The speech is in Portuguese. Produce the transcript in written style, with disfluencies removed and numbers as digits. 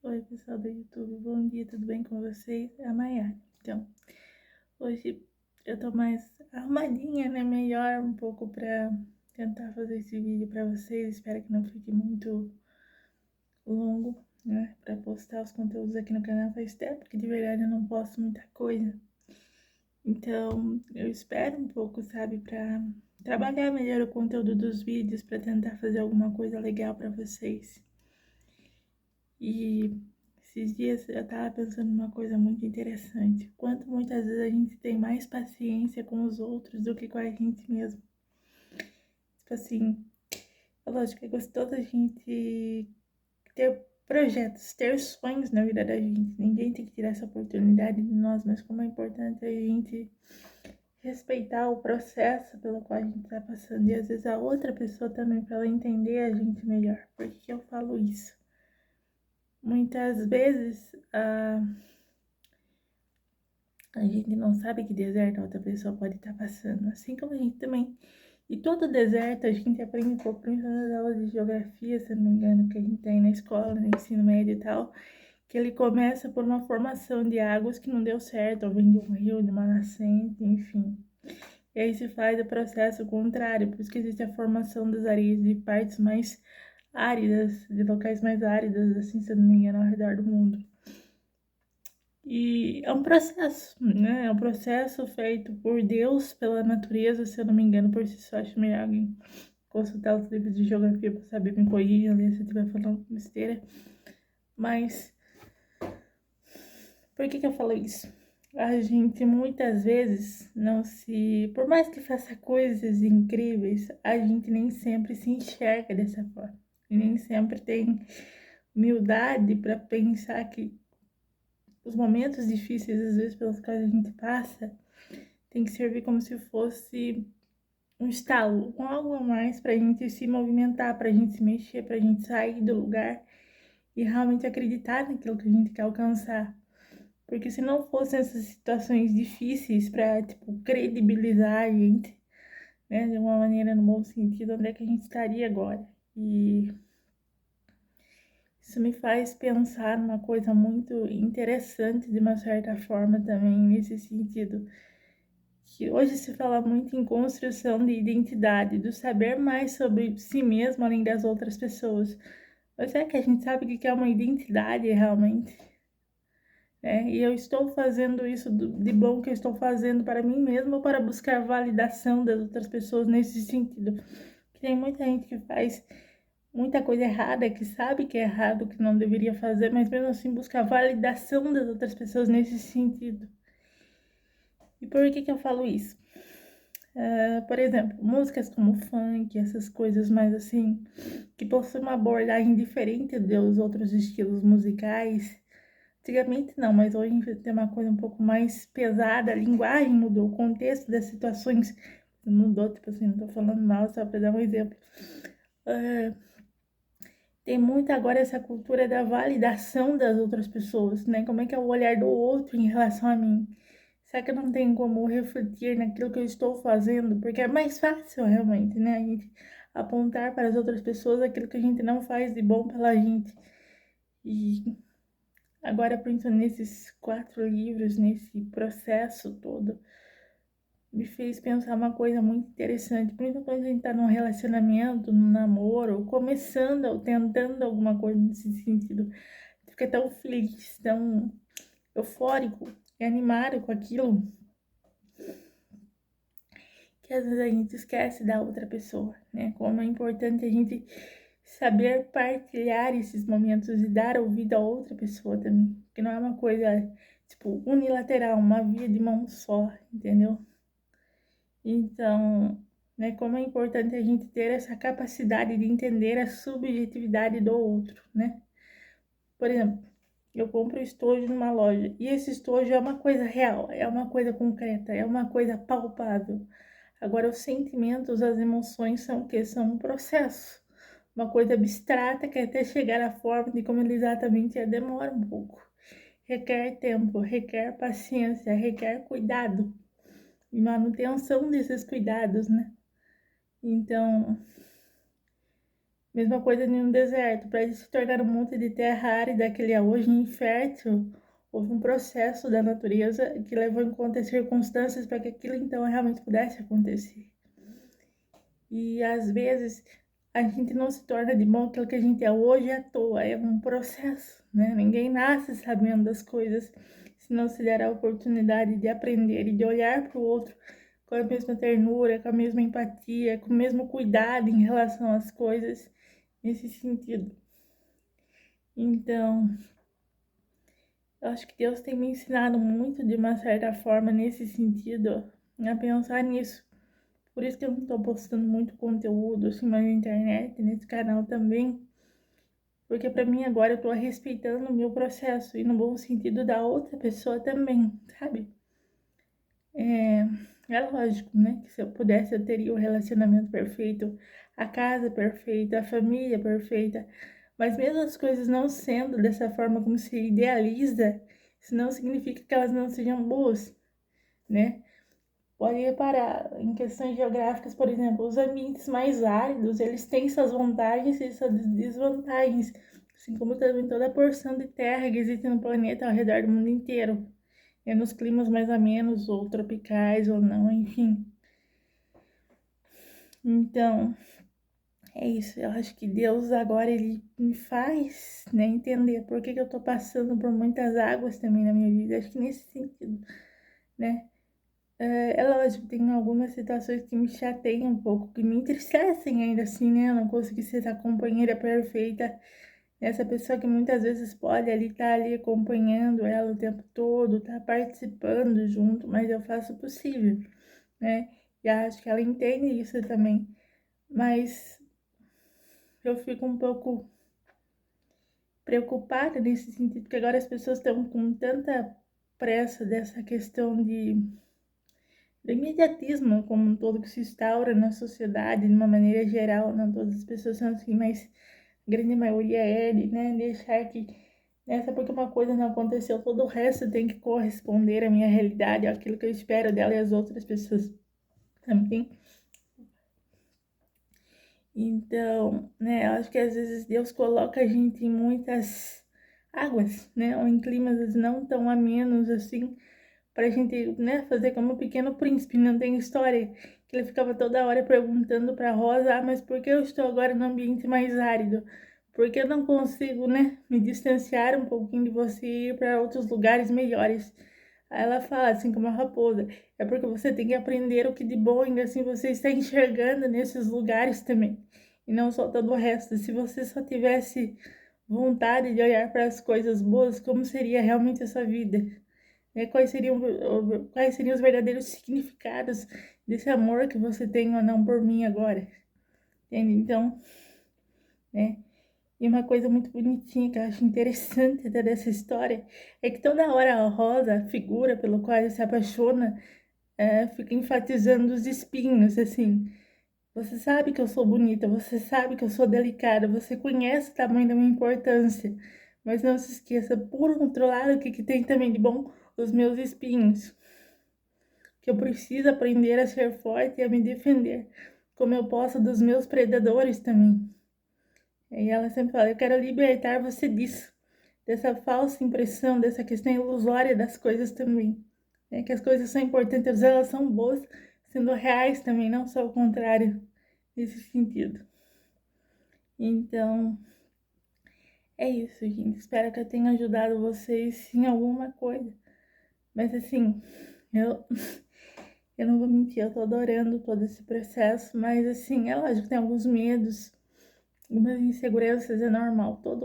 Oi, pessoal do YouTube, bom dia, tudo bem com vocês? É a Maiara. Então, hoje eu tô mais arrumadinha, né? Melhor um pouco pra tentar fazer esse vídeo pra vocês. Espero que não fique muito longo, né? Pra postar os conteúdos aqui no canal faz tempo, que de verdade eu não posto muita coisa. Então, eu espero um pouco, sabe, pra trabalhar melhor o conteúdo dos vídeos, pra tentar fazer alguma coisa legal pra vocês. E esses dias eu tava pensando numa coisa muito interessante. Quanto muitas vezes a gente tem mais paciência com os outros do que com a gente mesmo. Tipo assim, é lógico que é gostoso a gente ter projetos, ter sonhos na vida da gente. Ninguém tem que tirar essa oportunidade de nós, mas como é importante a gente respeitar o processo pelo qual a gente tá passando. E às vezes a outra pessoa também, para ela entender a gente melhor. Por que eu falo isso? Muitas vezes, a gente não sabe que deserto a outra pessoa pode estar passando, assim como a gente também. E todo deserto a gente aprende um pouco, principalmente nas aulas de geografia, se não me engano, que a gente tem na escola, no ensino médio e tal, que ele começa por uma formação de águas que não deu certo, ou vem de um rio, de uma nascente, enfim. E aí se faz o processo contrário, por isso que existe a formação das areias de partes mais áridas, de locais mais áridos, assim, se eu não me engano, ao redor do mundo. E é um processo, né? É um processo feito por Deus, pela natureza, se eu não me engano, por si só. Acho melhor alguém consultar os livros de geografia para saber me corrigir ali se eu estiver falando besteira. Mas, por que eu falo isso? A gente muitas vezes não se... Por mais que faça coisas incríveis, a gente nem sempre se enxerga dessa forma. E nem sempre tem humildade para pensar que os momentos difíceis, às vezes, pelos quais a gente passa, tem que servir como se fosse um estalo, um algo a mais para a gente se movimentar, para a gente se mexer, para a gente sair do lugar e realmente acreditar naquilo que a gente quer alcançar. Porque se não fossem essas situações difíceis para, tipo, credibilizar a gente, né, de uma maneira no bom sentido, onde é que a gente estaria agora? E isso me faz pensar numa coisa muito interessante, de uma certa forma também, nesse sentido. Que hoje se fala muito em construção de identidade, do saber mais sobre si mesmo além das outras pessoas. Mas será que a gente sabe o que é uma identidade realmente? E eu estou fazendo isso de bom que eu estou fazendo para mim mesma ou para buscar validação das outras pessoas nesse sentido? Que tem muita gente que faz muita coisa errada, que sabe que é errado, que não deveria fazer, mas mesmo assim busca validação das outras pessoas nesse sentido. E por que eu falo isso? Por exemplo, músicas como funk, essas coisas mais assim, que possuem uma abordagem diferente dos outros estilos musicais. Antigamente não, mas hoje tem uma coisa um pouco mais pesada, a linguagem mudou, o contexto das situações mudou, tipo assim, não tô falando mal, só para dar um exemplo. Tem muito agora essa cultura da validação das outras pessoas, né? Como é que é o olhar do outro em relação a mim? Será que eu não tenho como refletir naquilo que eu estou fazendo? Porque é mais fácil, realmente, né? A gente apontar para as outras pessoas aquilo que a gente não faz de bom pela gente. E agora, pensando nesses 4 livros, nesse processo todo, me fez pensar uma coisa muito interessante. Principalmente quando a gente está num relacionamento, num namoro, ou começando, ou tentando alguma coisa nesse sentido. Fica tão feliz, tão eufórico e animado com aquilo, que às vezes a gente esquece da outra pessoa, né? Como é importante a gente saber partilhar esses momentos e dar ouvido a outra pessoa também. Que não é uma coisa, tipo, unilateral, uma via de mão só, entendeu? Então, né, como é importante a gente ter essa capacidade de entender a subjetividade do outro, né? Por exemplo, eu compro estojo numa loja e esse estojo é uma coisa real, é uma coisa concreta, é uma coisa palpável. Agora, os sentimentos, as emoções são o quê? São um processo, uma coisa abstrata que até chegar à forma de como ele exatamente é, demora um pouco. Requer tempo, requer paciência, requer cuidado e manutenção desses cuidados, né? Então, Mesma coisa em um deserto. Para ele se tornar um monte de terra árida que ele é hoje infértil, houve um processo da natureza que levou em conta as circunstâncias para que aquilo então realmente pudesse acontecer. E às vezes a gente não se torna de bom aquilo que a gente é hoje à toa, é um processo, né? Ninguém nasce sabendo das coisas, se não se der a oportunidade de aprender e de olhar para o outro com a mesma ternura, com a mesma empatia, com o mesmo cuidado em relação às coisas, nesse sentido. Então, eu acho que Deus tem me ensinado muito, de uma certa forma, nesse sentido, a pensar nisso. Por isso que eu não tô postando muito conteúdo assim na internet, nesse canal também. Porque pra mim agora eu tô respeitando o meu processo e no bom sentido da outra pessoa também, sabe? É lógico, né? Que se eu pudesse eu teria o relacionamento perfeito, a casa perfeita, a família perfeita. Mas mesmo as coisas não sendo dessa forma como se idealiza, isso não significa que elas não sejam boas, né? Pode reparar, em questões geográficas, por exemplo, os ambientes mais áridos, eles têm suas vantagens e suas desvantagens, assim como também toda a porção de terra que existe no planeta ao redor do mundo inteiro, é nos climas mais amenos, ou tropicais, ou não, enfim. Então, é isso, eu acho que Deus agora, ele me faz, né, entender por que eu tô passando por muitas águas também na minha vida, acho que nesse sentido, né. É lógico, tem algumas situações que me chateiam um pouco, que me entristecem ainda assim, né? Eu não consegui ser essa companheira perfeita, essa pessoa que muitas vezes pode ali estar ali acompanhando ela o tempo todo, tá participando junto, mas eu faço o possível, né? E acho que ela entende isso também, mas eu fico um pouco preocupada nesse sentido, porque agora as pessoas estão com tanta pressa dessa questão do imediatismo como um todo que se instaura na sociedade, de uma maneira geral, não todas as pessoas são assim, mas a grande maioria é, né? Deixar que nessa, porque uma coisa não aconteceu, todo o resto tem que corresponder à minha realidade, àquilo que eu espero dela e as outras pessoas também. Então, né, eu acho que às vezes Deus coloca a gente em muitas águas, né, ou em climas não tão amenos assim, pra gente, né, fazer como o Pequeno Príncipe, não tem história, que ele ficava toda hora perguntando pra Rosa, mas por que eu estou agora num ambiente mais árido? Por que eu não consigo, né, me distanciar um pouquinho de você e ir para outros lugares melhores? Aí ela fala, assim como a raposa, é porque você tem que aprender o que de bom ainda assim você está enxergando nesses lugares também, e não só todo o resto. Se você só tivesse vontade de olhar para as coisas boas, como seria realmente a sua vida? Né? Quais seriam os verdadeiros significados desse amor que você tem ou não por mim agora? Entende? Então, né? E uma coisa muito bonitinha que eu acho interessante até dessa história é que toda hora a Rosa, a figura pelo qual ele se apaixona, fica enfatizando os espinhos, assim. Você sabe que eu sou bonita, você sabe que eu sou delicada, você conhece o tamanho da minha importância, mas não se esqueça, por outro lado, o que tem também de bom? Os meus espinhos. Que eu preciso aprender a ser forte e a me defender, como eu posso dos meus predadores também. E ela sempre fala, eu quero libertar você disso, dessa falsa impressão, dessa questão ilusória das coisas também. Que as coisas são importantes, elas são boas, sendo reais também, não só o contrário, nesse sentido. Então, é isso, gente. Espero que eu tenha ajudado vocês em alguma coisa. Mas assim, eu Eu não vou mentir, eu tô adorando todo esse processo, mas assim, é lógico, tem alguns medos, algumas inseguranças, é normal, todo